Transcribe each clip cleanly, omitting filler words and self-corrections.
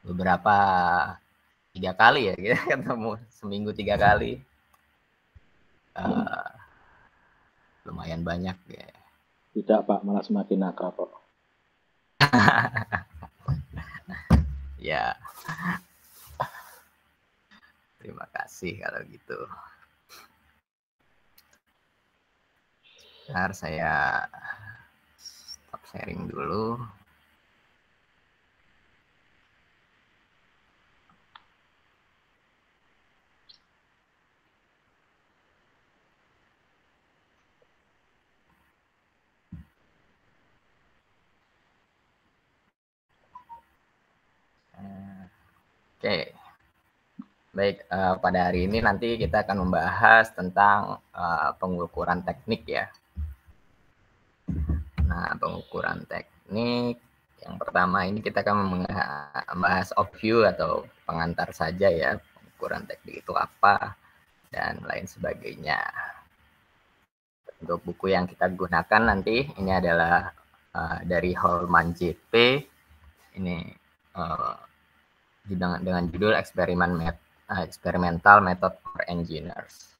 beberapa 3 kali ya kita ketemu, seminggu 3 kali. Lumayan banyak ya. Tidak Pak, malah semakin akrab Pak. Ya, terima kasih kalau gitu. Bentar, saya stop sharing dulu. Oke, baik, pada hari ini nanti kita akan membahas tentang pengukuran teknik ya. Nah, pengukuran teknik yang pertama ini kita akan membahas overview atau pengantar saja ya, pengukuran teknik itu apa dan lain sebagainya. Untuk buku yang kita gunakan nanti ini adalah dari Holman JP, ini dengan judul Experimental Method for Engineers.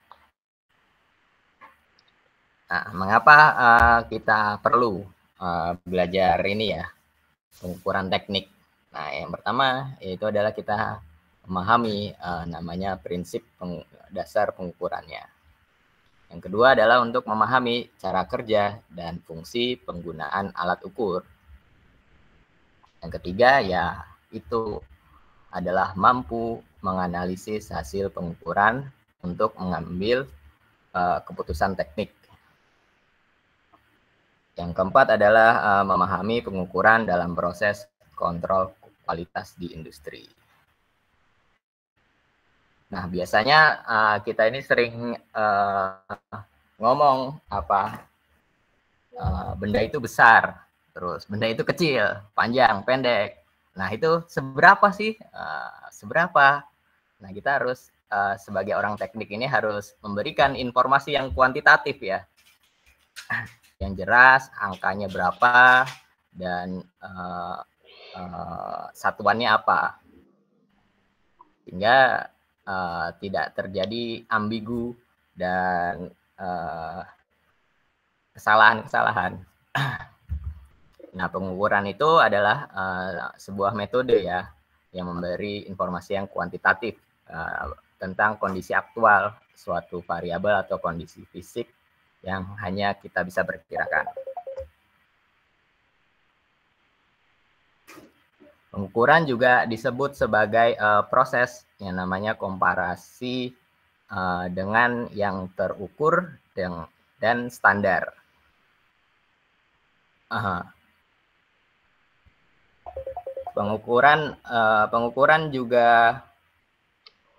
Nah, mengapa kita perlu belajar ini ya, pengukuran teknik? Nah, yang pertama yaitu adalah kita memahami namanya prinsip dasar pengukurannya. Yang kedua adalah untuk memahami cara kerja dan fungsi penggunaan alat ukur. Yang ketiga ya itu adalah mampu menganalisis hasil pengukuran untuk mengambil keputusan teknik. Yang keempat adalah memahami pengukuran dalam proses kontrol kualitas di industri. Nah, biasanya kita ini sering ngomong benda itu besar, terus benda itu kecil, panjang, pendek. Nah, itu seberapa sih? Seberapa? Nah, kita harus sebagai orang teknik ini harus memberikan informasi yang kuantitatif ya. Yang jelas angkanya berapa dan satuannya apa. Sehingga tidak terjadi ambigu dan kesalahan-kesalahan. Nah, pengukuran itu adalah sebuah metode ya yang memberi informasi yang kuantitatif tentang kondisi aktual suatu variabel atau kondisi fisik yang hanya kita bisa perkirakan. Pengukuran juga disebut sebagai proses yang namanya komparasi dengan yang terukur dan standar. Pengukuran juga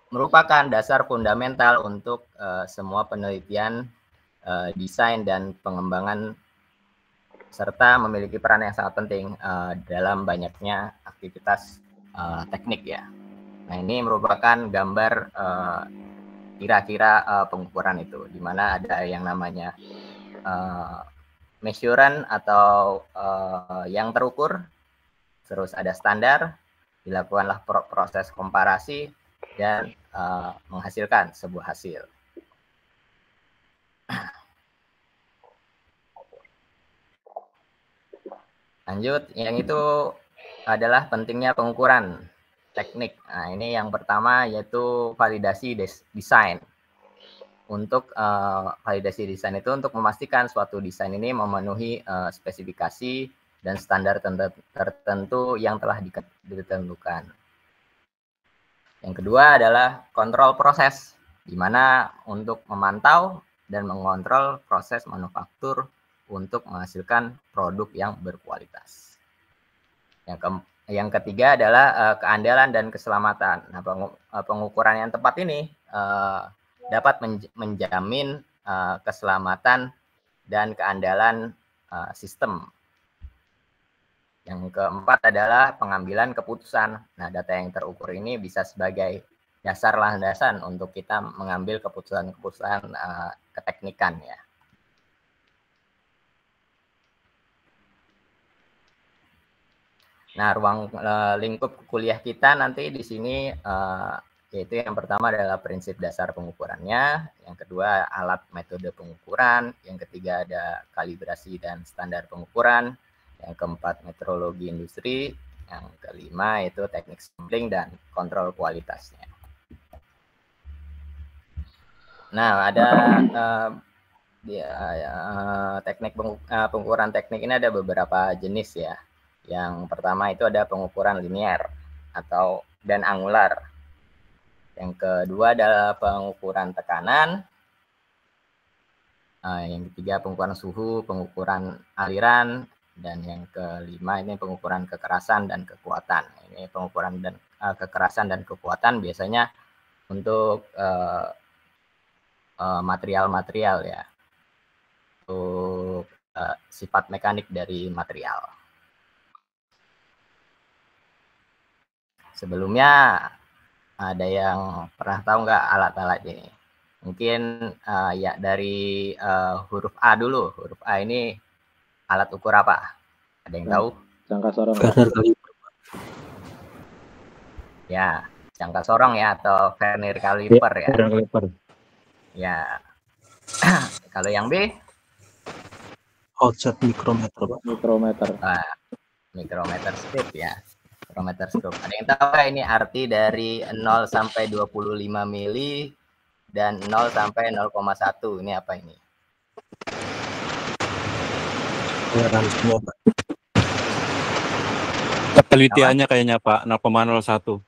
merupakan dasar fundamental untuk semua penelitian, desain dan pengembangan, serta memiliki peran yang sangat penting dalam banyaknya aktivitas teknik ya. Nah, ini merupakan gambar kira-kira pengukuran itu, di mana ada yang namanya measuran atau yang terukur, terus ada standar, dilakukanlah proses komparasi dan menghasilkan sebuah hasil. Lanjut, yang itu adalah pentingnya pengukuran teknik. Nah, ini yang pertama yaitu validasi desain. Untuk validasi desain itu untuk memastikan suatu desain ini memenuhi spesifikasi dan standar tertentu yang telah ditentukan. Yang kedua adalah kontrol proses, di mana untuk memantau dan mengontrol proses manufaktur untuk menghasilkan produk yang berkualitas. Yang ketiga adalah keandalan dan keselamatan. Nah, pengukuran yang tepat ini dapat menjamin keselamatan dan keandalan sistem. Yang keempat adalah pengambilan keputusan. Nah, data yang terukur ini bisa sebagai dasar landasan untuk kita mengambil keputusan-keputusan keteknikan ya. Nah, ruang lingkup kuliah kita nanti di sini yaitu yang pertama adalah prinsip dasar pengukurannya, yang kedua alat metode pengukuran, yang ketiga ada kalibrasi dan standar pengukuran, yang keempat metrologi industri, yang kelima itu teknik sampling dan kontrol kualitasnya. Nah, ada teknik pengukuran teknik ini ada beberapa jenis ya. Yang pertama itu ada pengukuran linear atau dan angular. Yang kedua adalah pengukuran tekanan. Yang ketiga pengukuran suhu, pengukuran aliran, dan yang kelima ini pengukuran kekerasan dan kekuatan. Ini pengukuran dan kekerasan dan kekuatan biasanya untuk material-material ya, untuk sifat mekanik dari material. Sebelumnya ada yang pernah tahu nggak alat-alat ini? Mungkin ya dari huruf A dulu. Huruf A ini alat ukur apa? Ada yang tahu? Jangka sorong. Ya, jangka sorong ya atau vernier caliper ya. Ya. Kalau yang B? Offset mikrometer. Mikrometer. Mikrometer scope ya. Mikrometer scope. Ada yang tahu nggak ini arti dari 0 sampai 25 mili dan 0 sampai 0,1? Ini apa ini? Toleransinya, Pak. Penelitiannya kayaknya Pak, 0,01.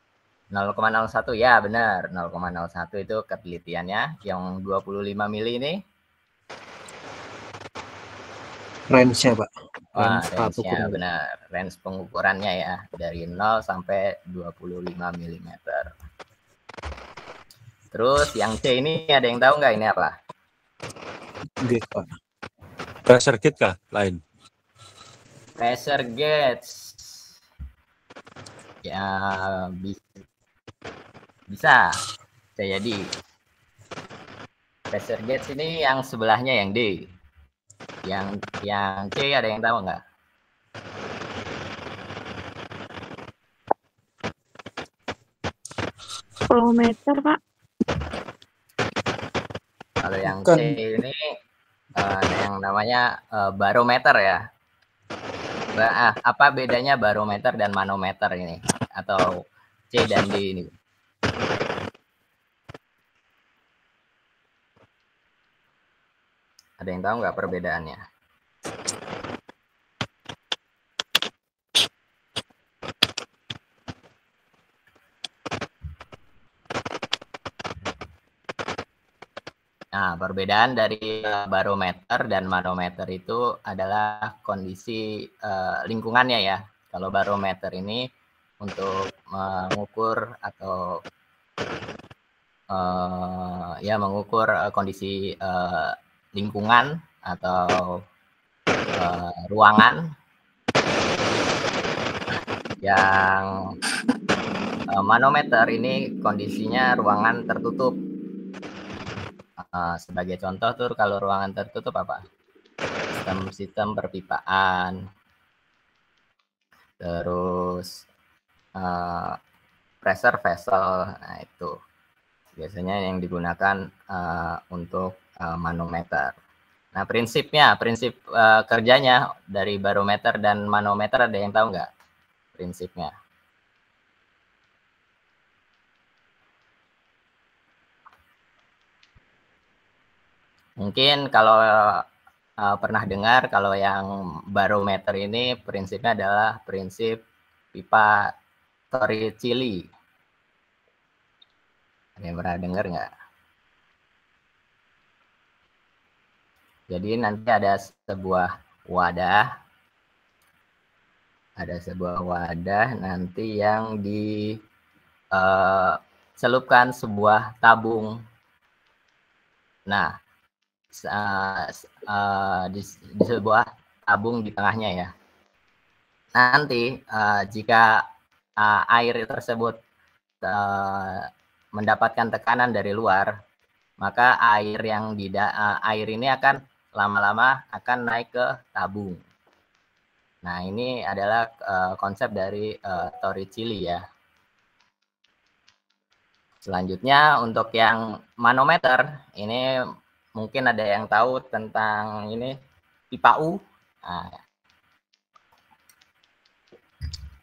0,01 ya benar, 0,01 itu ketelitiannya. Yang 25 mili ini? Range-nya, Pak. Wah, range-nya benar. Range pengukurannya ya, dari 0 sampai 25 mm. Terus yang C ini ada yang tahu nggak ini apa? Gauge, Pak. Pressure gauge kah? Lain. Pressure gauge. Ya, bisa jadi. Pressure gauge ini yang sebelahnya yang D. Yang C ada yang tahu nggak? Voltmeter, Pak. Kalau yang C ini yang namanya barometer ya. Apa bedanya barometer dan manometer ini? Atau C dan D ini? Ada yang tahu nggak perbedaannya? Nah, perbedaan dari barometer dan manometer itu adalah kondisi lingkungannya ya. Kalau barometer ini untuk mengukur atau mengukur kondisi lingkungan atau ruangan. Yang manometer ini kondisinya ruangan tertutup. Sebagai contoh tuh kalau ruangan tertutup apa? Sistem perpipaan, terus pressure vessel, nah itu biasanya yang digunakan untuk manometer. Nah prinsip kerjanya dari barometer dan manometer ada yang tahu nggak prinsipnya? Mungkin kalau pernah dengar kalau yang barometer ini prinsipnya adalah prinsip pipa Torricelli. Ada yang pernah dengar nggak? Jadi nanti ada sebuah wadah nanti yang dicelupkan sebuah tabung. Nah, di sebuah tabung di tengahnya ya. Nanti jika air tersebut mendapatkan tekanan dari luar, maka air ini akan lama-lama akan naik ke tabung. Nah, ini adalah konsep dari Torricelli ya. Selanjutnya untuk yang manometer, ini mungkin ada yang tahu tentang ini pipa U. Nah,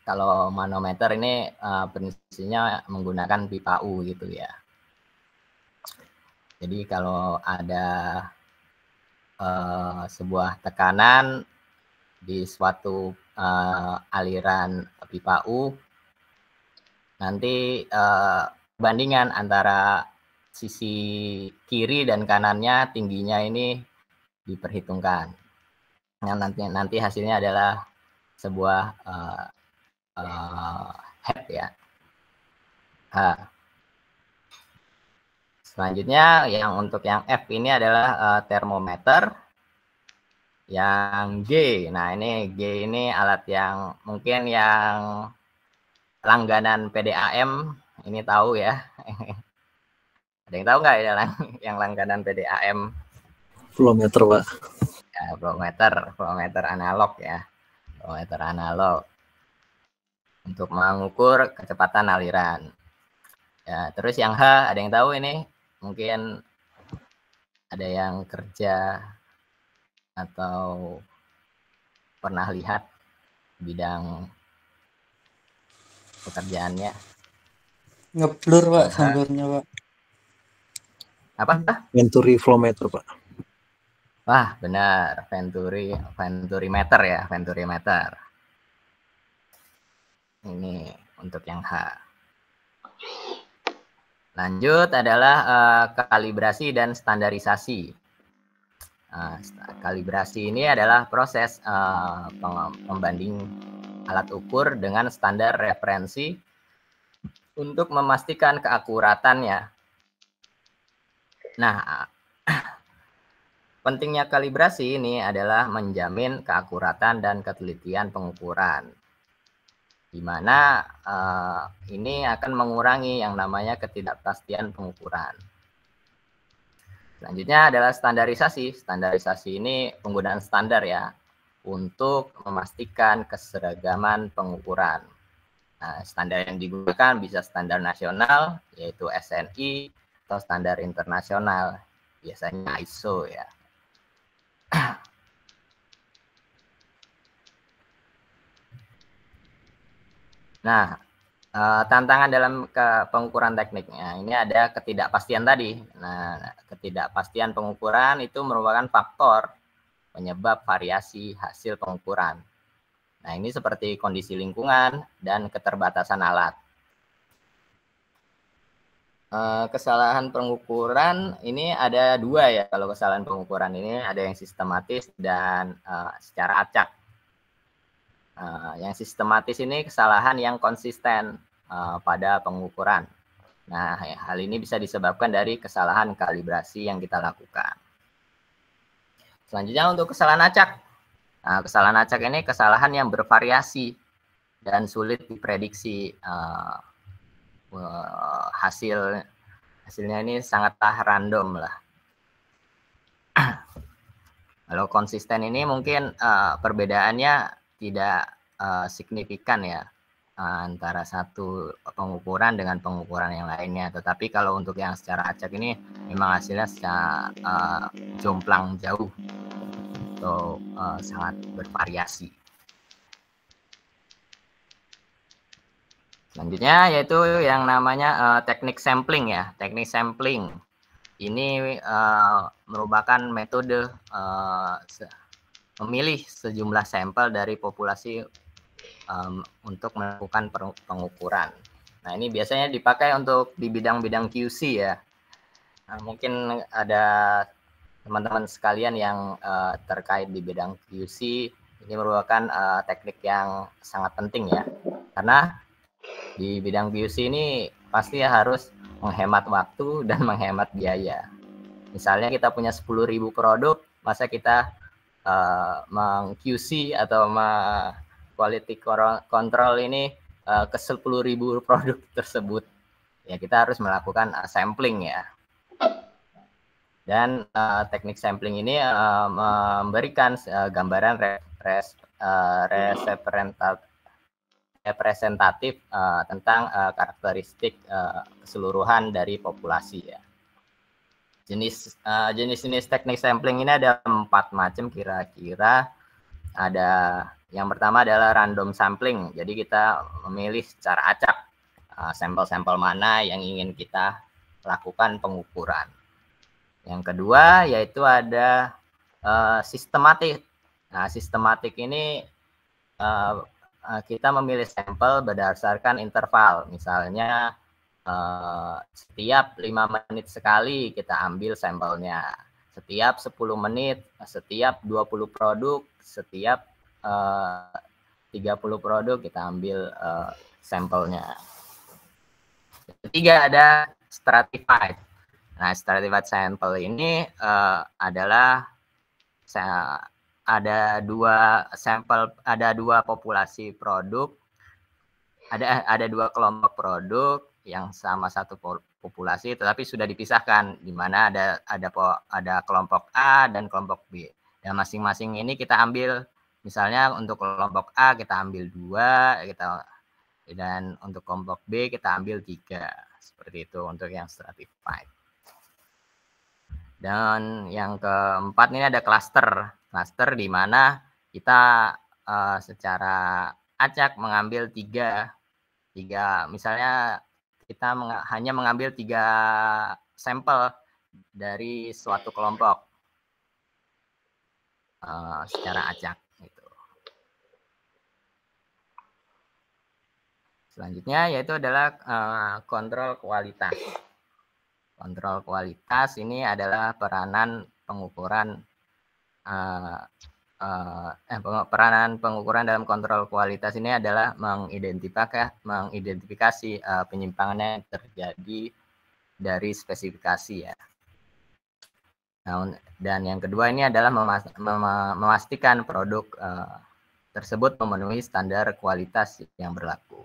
kalau manometer ini prinsipnya menggunakan pipa U gitu ya. Jadi kalau ada sebuah tekanan di suatu aliran pipa U, nanti bandingan antara sisi kiri dan kanannya tingginya ini diperhitungkan. Yang nanti hasilnya adalah sebuah head ya. Selanjutnya untuk yang F ini adalah termometer. Yang G, nah ini G ini alat yang mungkin yang langganan PDAM ini tahu ya. Ada yang tahu nggak ya yang langganan PDAM? Flowmeter, Pak. Ya, flowmeter analog ya. Flowmeter analog. Untuk mengukur kecepatan aliran. Ya, terus yang H, ada yang tahu ini? Mungkin ada yang kerja atau pernah lihat bidang pekerjaannya. Ngeblur, Pak, gambarnya, Pak. Apa? Venturi flowmeter, Pak. Wah, benar. Venturimeter ya, venturimeter. Ini untuk yang H. Lanjut adalah kalibrasi dan standarisasi. Kalibrasi ini adalah proses pembanding alat ukur dengan standar referensi untuk memastikan keakuratannya. Nah, pentingnya kalibrasi ini adalah menjamin keakuratan dan ketelitian pengukuran, di mana ini akan mengurangi yang namanya ketidakpastian pengukuran. Selanjutnya adalah standarisasi. Standarisasi ini penggunaan standar ya, untuk memastikan keseragaman pengukuran. Nah, standar yang digunakan bisa standar nasional, yaitu SNI, atau standar internasional, biasanya ISO ya. Nah, tantangan dalam pengukuran tekniknya ini ada ketidakpastian tadi. Nah, ketidakpastian pengukuran itu merupakan faktor penyebab variasi hasil pengukuran. Nah, ini seperti kondisi lingkungan dan keterbatasan alat. Kesalahan pengukuran ini ada dua ya. Kalau kesalahan pengukuran ini ada yang sistematis dan secara acak. Yang sistematis ini kesalahan yang konsisten pada pengukuran. Nah, hal ini bisa disebabkan dari kesalahan kalibrasi yang kita lakukan. Selanjutnya untuk kesalahan acak. Nah, kesalahan acak ini kesalahan yang bervariasi dan sulit diprediksi. Hasilnya ini sangatlah random lah. Kalau konsisten ini mungkin perbedaannya tidak signifikan ya antara satu pengukuran dengan pengukuran yang lainnya. Tetapi kalau untuk yang secara acak ini memang hasilnya secara jomplang jauh atau sangat bervariasi. Selanjutnya yaitu yang namanya teknik sampling ya. Teknik sampling ini merupakan metode memilih sejumlah sampel dari populasi untuk melakukan pengukuran. Nah, ini biasanya dipakai untuk di bidang-bidang QC ya. Nah, mungkin ada teman-teman sekalian yang terkait di bidang QC, ini merupakan teknik yang sangat penting ya. Karena di bidang QC ini pasti harus menghemat waktu dan menghemat biaya. Misalnya kita punya 10.000 produk, masa kita meng-QC atau quality control ini ke 10.000 produk tersebut. Ya, kita harus melakukan sampling ya. Dan teknik sampling ini memberikan gambaran representatif tentang karakteristik keseluruhan dari populasi ya. Jenis-jenis teknik sampling ini ada 4 macam kira-kira. Ada yang pertama adalah random sampling. Jadi kita memilih secara acak sampel-sampel mana yang ingin kita lakukan pengukuran. Yang kedua yaitu ada sistematik. Nah, sistematik ini kita memilih sampel berdasarkan interval. Misalnya setiap 5 menit sekali kita ambil sampelnya, setiap 10 menit, setiap 20 produk, setiap 30 produk kita ambil sampelnya. Ketiga ada stratified. Nah, stratified sample ini adalah ada 2 sampel, ada 2 populasi produk, ada 2 kelompok produk yang sama satu populasi, tetapi sudah dipisahkan, di mana ada kelompok A dan kelompok B. Dan masing-masing ini kita ambil, misalnya untuk kelompok A kita ambil 2, dan untuk kelompok B kita ambil 3. Seperti itu untuk yang stratified. Dan yang keempat ini ada cluster. Cluster di mana kita secara acak mengambil 3, misalnya kita hanya mengambil 3 sampel dari suatu kelompok secara acak. Gitu. Selanjutnya yaitu adalah kontrol kualitas. Kontrol kualitas ini adalah peranan pengukuran dalam kontrol kualitas ini adalah mengidentifikasi penyimpangan yang terjadi dari spesifikasi ya. Nah, dan yang kedua ini adalah memastikan produk tersebut memenuhi standar kualitas yang berlaku.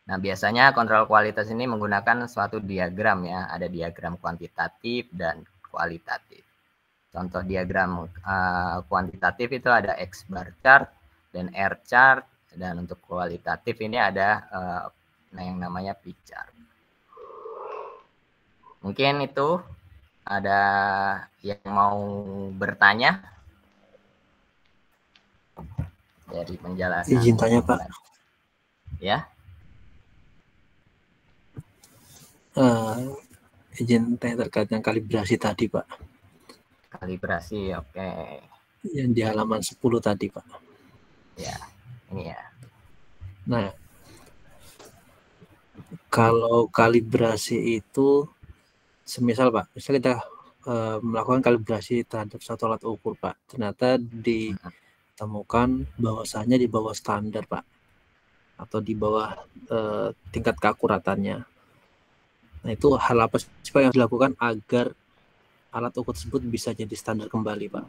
Nah, biasanya kontrol kualitas ini menggunakan suatu diagram ya, ada diagram kuantitatif dan kualitatif. Contoh diagram kuantitatif itu ada X bar chart dan R chart, dan untuk kualitatif ini ada yang namanya P chart. Mungkin itu ada yang mau bertanya dari penjelasan. Izin tanya Pak. Ya. Izin tanya terkait yang kalibrasi tadi Pak. Kalibrasi, oke. Yang di halaman 10 tadi Pak. Ya, ini ya. Nah, kalau kalibrasi itu semisal Pak, misal kita melakukan kalibrasi terhadap satu alat ukur Pak, ternyata ditemukan bahwasanya di bawah standar Pak, atau di bawah tingkat keakuratannya. Nah, itu hal apa sih Pak yang dilakukan agar alat ukur tersebut bisa jadi standar kembali Pak?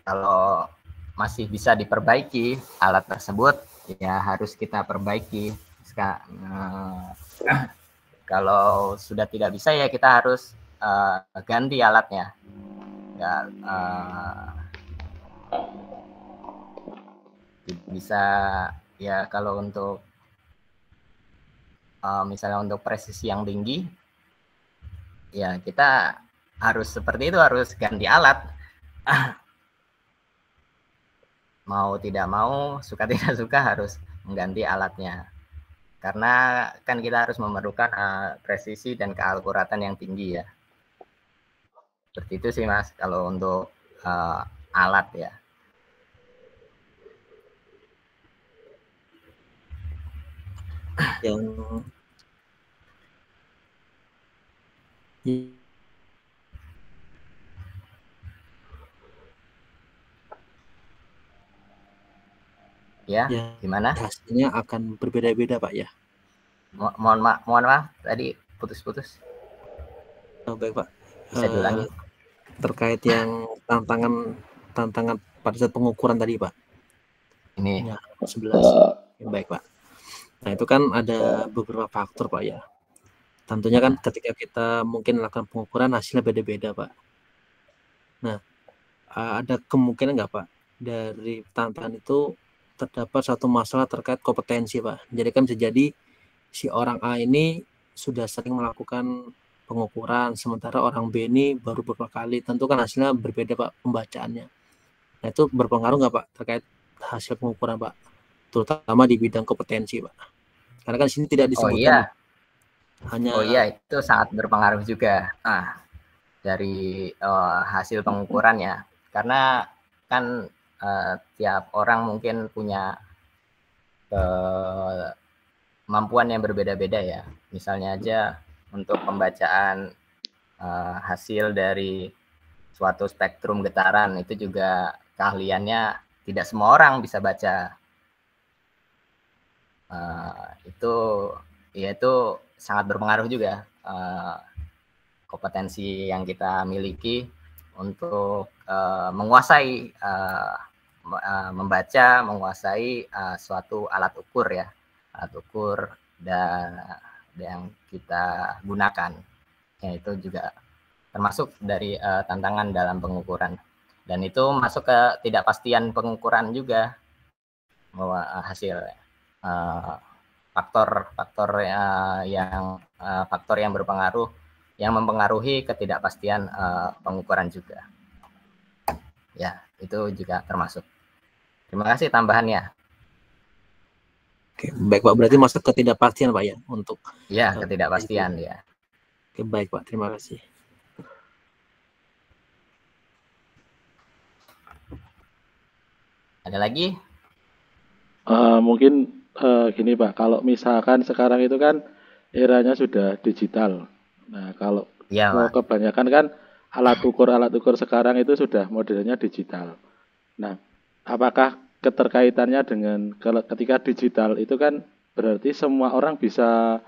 Kalau masih bisa diperbaiki alat tersebut, ya harus kita perbaiki. Kalau sudah tidak bisa ya kita harus ganti alatnya. Ya, bisa ya kalau untuk misalnya untuk presisi yang tinggi, ya kita harus seperti itu, harus ganti alat. Mau tidak mau, suka tidak suka harus mengganti alatnya. Karena kan kita harus memerlukan presisi dan keakuratan yang tinggi ya. Seperti itu sih Mas, kalau untuk alat ya. Yang ya, gimana? Hasilnya akan berbeda-beda Pak ya. Mohon maaf tadi putus-putus. Baik Pak. Bisa diulangi. Terkait yang tantangan pada saat pengukuran tadi Pak. Ini ya, 11. Baik Pak. Nah, itu kan ada beberapa faktor Pak ya. Tentunya kan ketika kita mungkin melakukan pengukuran hasilnya beda-beda, Pak. Nah, ada kemungkinan nggak, Pak, dari tantangan itu terdapat satu masalah terkait kompetensi, Pak. Jadi kan bisa jadi si orang A ini sudah sering melakukan pengukuran, sementara orang B ini baru beberapa kali. Tentu kan hasilnya berbeda, Pak, pembacaannya. Nah, itu berpengaruh nggak, Pak, terkait hasil pengukuran, Pak? Terutama di bidang kompetensi, Pak. Karena kan di sini tidak Oh disebutkan, iya, hanya oh iya itu sangat berpengaruh juga. Dari hasil pengukuran ya, karena kan tiap orang mungkin punya kemampuan yang berbeda-beda ya. Misalnya aja untuk pembacaan hasil dari suatu spektrum getaran itu juga keahliannya tidak semua orang bisa baca. Itu ya itu sangat berpengaruh juga kompetensi yang kita miliki untuk menguasai membaca, menguasai suatu alat ukur ya, alat ukur dan yang kita gunakan. Ya, itu juga termasuk dari tantangan dalam pengukuran. Dan itu masuk ke ketidakpastian pengukuran juga bahwa hasil faktor-faktor yang berpengaruh yang mempengaruhi ketidakpastian pengukuran juga. Ya, itu juga termasuk. Terima kasih tambahannya. Oke, baik Pak, berarti masuk ketidakpastian Pak ya untuk ya ketidakpastian ya. Oke, baik Pak, terima kasih. Ada lagi? Mungkin gini Pak, kalau misalkan sekarang itu kan eranya sudah digital. Nah, kalau ya, kebanyakan kan alat ukur sekarang itu sudah modelnya digital. Nah, apakah keterkaitannya dengan ketika digital itu kan berarti semua orang bisa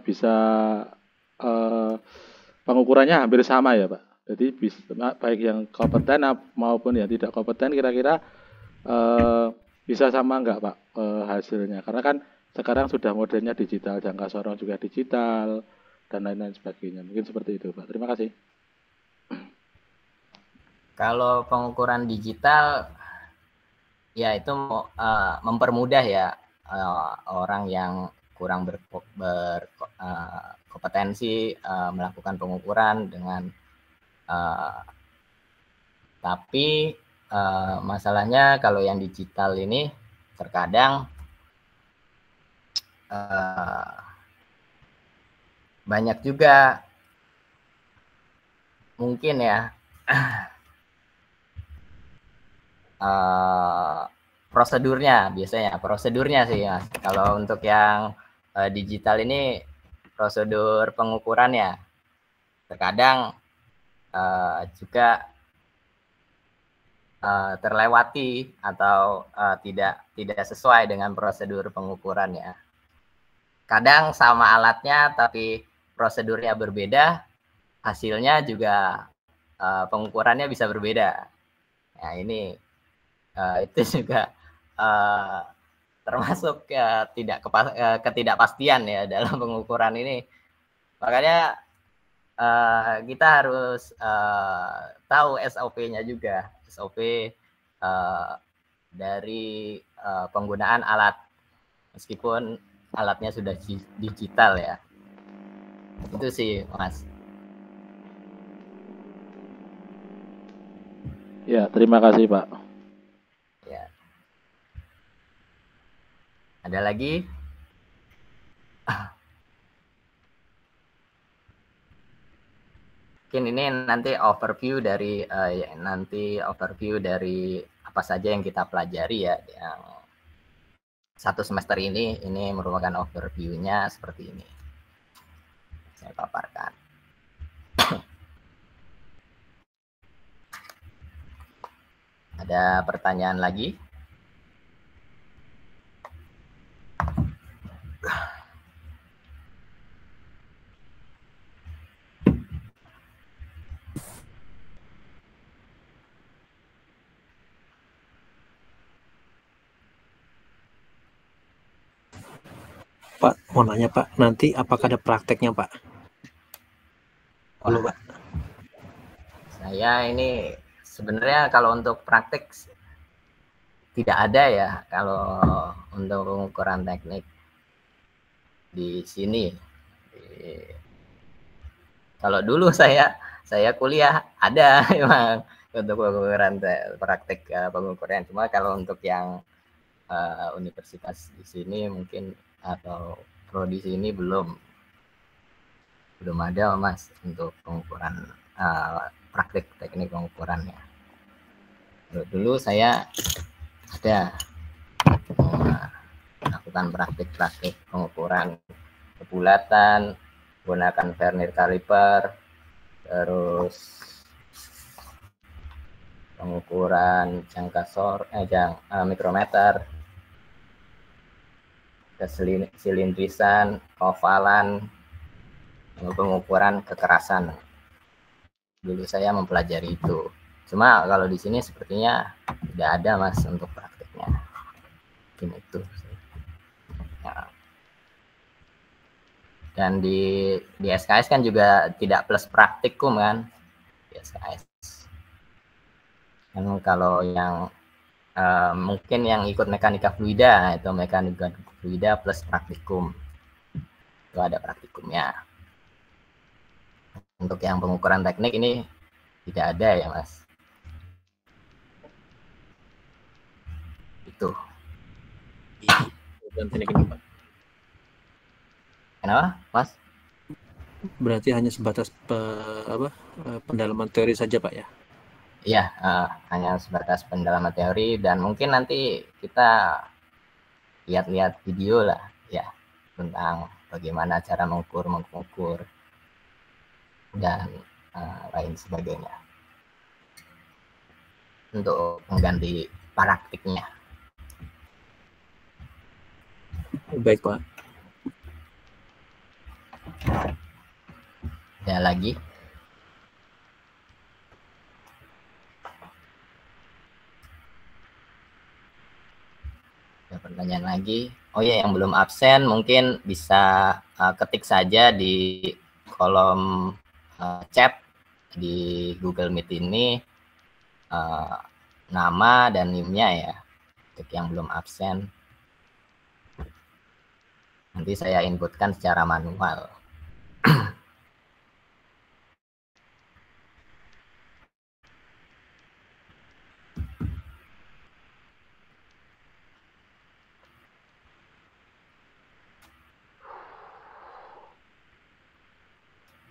bisa pengukurannya hampir sama ya Pak. Jadi baik yang kompeten maupun yang tidak kompeten kira-kira bisa sama enggak Pak hasilnya? Karena kan sekarang sudah modelnya digital, jangka sorong juga digital dan lain-lain sebagainya. Mungkin seperti itu Pak. Terima kasih. Kalau pengukuran digital ya itu mempermudah ya orang yang kurang berkompetensi melakukan pengukuran dengan tapi masalahnya kalau yang digital ini terkadang banyak juga mungkin ya prosedurnya sih Mas. Kalau untuk yang digital ini prosedur pengukurannya terkadang juga terlewati atau tidak sesuai dengan prosedur pengukurannya. Kadang sama alatnya tapi prosedurnya berbeda, hasilnya juga pengukurannya bisa berbeda. Nah ini itu juga termasuk ketidakpastian ya dalam pengukuran ini. Makanya kita harus tahu SOP-nya juga, SOP dari penggunaan alat meskipun alatnya sudah digital ya. Itu sih Mas. Ya, terima kasih Pak. Ya. Ada lagi? Mungkin ini nanti overview dari apa saja yang kita pelajari ya yang satu semester ini merupakan overview-nya seperti ini. Saya paparkan. Ada pertanyaan lagi? Pak, mau nanya Pak, nanti apakah ada prakteknya Pak? Halo Pak. Saya ini sebenarnya kalau untuk praktek tidak ada ya kalau untuk pengukuran teknik di sini. Kalau dulu saya kuliah ada memang untuk pengukuran praktek pengukuran. Cuma kalau untuk yang universitas di sini mungkin atau prodi sini belum ada Mas untuk pengukuran praktek teknik pengukurannya. Dulu saya ada melakukan praktik pengukuran kebulatan, gunakan vernier caliper, terus pengukuran jangka mikrometer, kesilindrisan, ovalan, pengukuran kekerasan. Dulu saya mempelajari itu. Cuma kalau di sini sepertinya tidak ada Mas untuk praktiknya. Mungkin itu. Ya. Dan di SKS kan juga tidak plus praktikum kan di SKS. Dan kalau yang mungkin yang ikut mekanika fluida itu mekanika fluida plus praktikum. Itu ada praktikumnya. Untuk yang pengukuran teknik ini tidak ada ya Mas. Itu. Kenapa Mas? Berarti hanya sebatas pendalaman teori saja Pak ya? Iya, hanya sebatas pendalaman teori dan mungkin nanti kita lihat-lihat video lah ya tentang bagaimana cara mengukur dan lain sebagainya untuk mengganti praktiknya. Baik Pak. Ada lagi? Ada pertanyaan lagi? Oh ya, yang belum absen mungkin bisa ketik saja di kolom chat di Google Meet ini nama dan NIM-nya ya untuk yang belum absen. Nanti saya inputkan secara manual.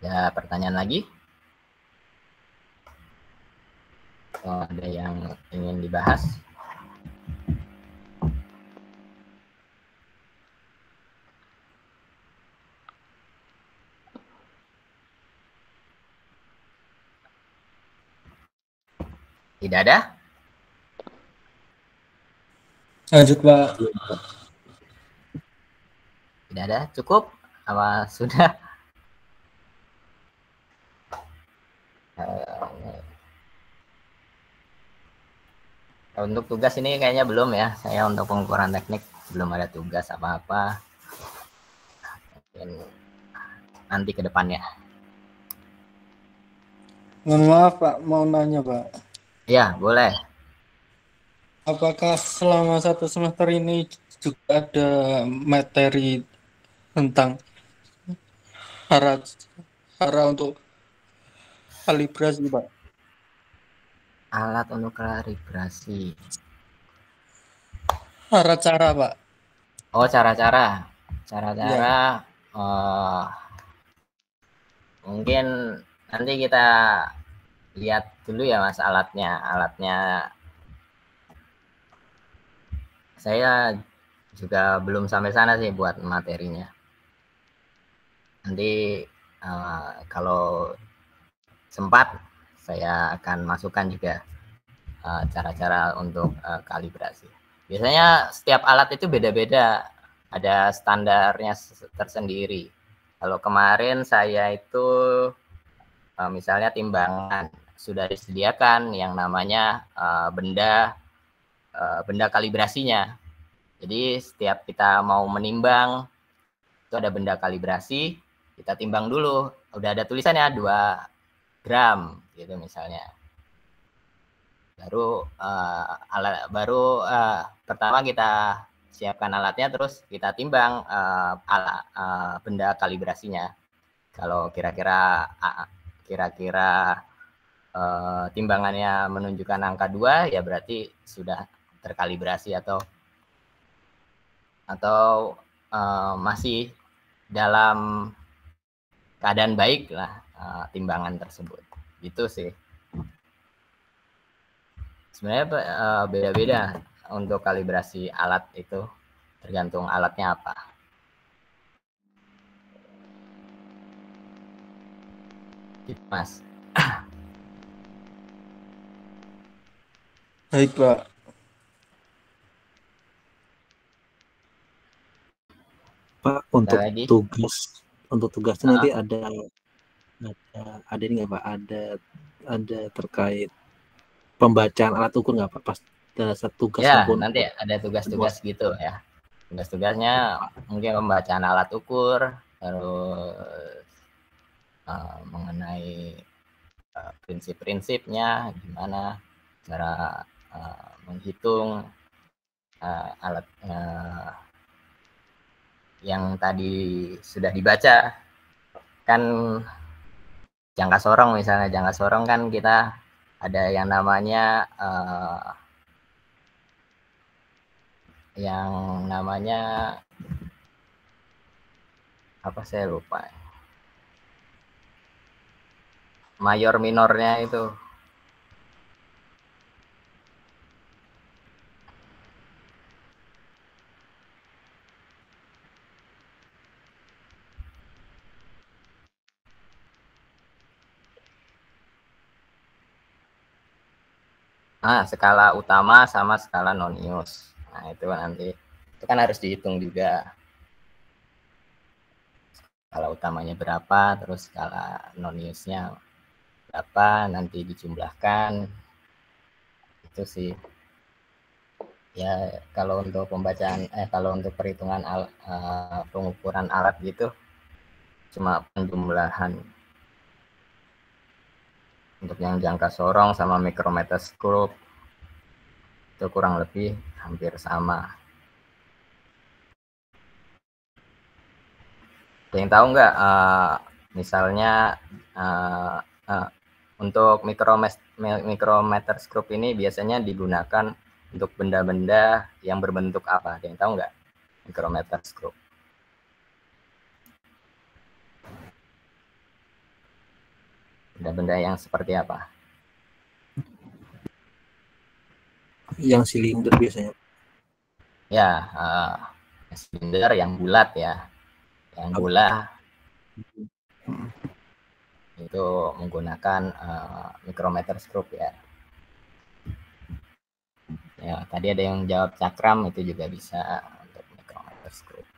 Ada pertanyaan lagi? Oh, ada yang ingin dibahas? Tidak ada? Lanjut Pak. Tidak ada? Cukup? Apa sudah? Untuk tugas ini kayaknya belum ya. Saya untuk pengukuran teknik belum ada tugas apa-apa. Mungkin nanti ke depannya. Mohon maaf Pak, mau nanya Pak. Ya, boleh. Apakah selama 1 semester ini juga ada materi tentang cara untuk kalibrasi Pak? Alat untuk kalibrasi. Cara Pak. Oh, cara-cara. Ya. Mungkin nanti kita lihat dulu ya Mas alatnya. Saya juga belum sampai sana sih buat materinya. Nanti kalau sempat saya akan masukkan juga cara-cara untuk kalibrasi. Biasanya setiap alat itu beda-beda, ada standarnya tersendiri. Kalau kemarin saya itu misalnya timbangan sudah disediakan yang namanya benda kalibrasinya. Jadi setiap kita mau menimbang itu ada benda kalibrasi, kita timbang dulu. Udah ada tulisannya 2 gram gitu misalnya. Baru pertama kita siapkan alatnya, terus kita timbang benda kalibrasinya. Kalau kira-kira timbangannya menunjukkan angka 2, ya berarti sudah terkalibrasi atau masih dalam keadaan baik lah timbangan tersebut. Gitu sih. Sebenarnya beda-beda untuk kalibrasi alat itu, tergantung alatnya apa. Gitu, Mas. Baik, Pak. Pak, untuk lagi? tugasnya nanti ada ini nggak Pak? Ada terkait pembacaan alat ukur nggak Pak? Pas saat tugas Ya, maupun nanti ada tugas-tugas gitu ya. Tugas-tugasnya mungkin pembacaan alat ukur, terus mengenai prinsip-prinsipnya, gimana cara menghitung alat yang tadi sudah dibaca. Kan jangka sorong misalnya, jangka sorong kan kita ada yang namanya apa, saya lupa, mayor minornya itu. Skala utama sama skala non-ius. Nah, itu nanti itu kan harus dihitung juga. Skala utamanya berapa, terus skala non-iusnya berapa, nanti dijumlahkan. Itu sih. Ya, kalau untuk perhitungan pengukuran alat gitu cuma penjumlahan. Untuk yang jangka sorong sama micrometer scope itu kurang lebih hampir sama. Ada yang tahu nggak misalnya untuk micrometer scope ini biasanya digunakan untuk benda-benda yang berbentuk apa? Ada yang tahu nggak micrometer scope? Benda-benda yang seperti apa? yang silinder biasanya? Ya, silinder yang bulat ya. Yang bulat itu menggunakan micrometer scope ya. Ya, tadi ada yang jawab cakram, itu juga bisa untuk micrometer scope.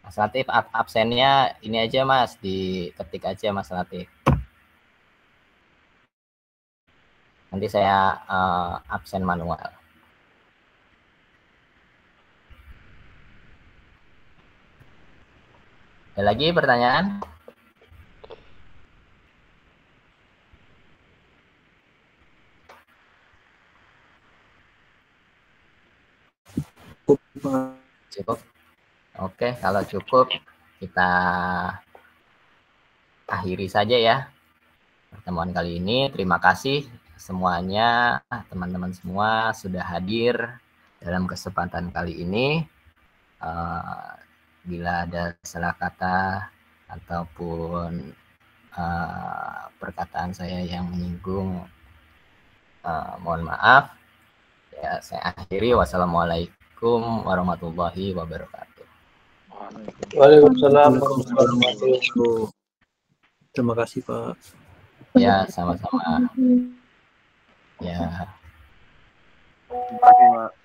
Mas Latif, absennya ini aja Mas, diketik aja Mas Latif. Nanti saya absen manual. Ada lagi pertanyaan? Cukup. Oke, kalau cukup kita akhiri saja ya pertemuan kali ini. Terima kasih semuanya, teman-teman semua sudah hadir dalam kesempatan kali ini. Bila ada salah kata ataupun perkataan saya yang menyinggung, mohon maaf. Ya, saya akhiri. Wassalamualaikum warahmatullahi wabarakatuh. Waalaikumsalam warahmatullahi wabarakatuh. Terima kasih Pak. Ya, sama-sama. Ya. Terima kasih Pak.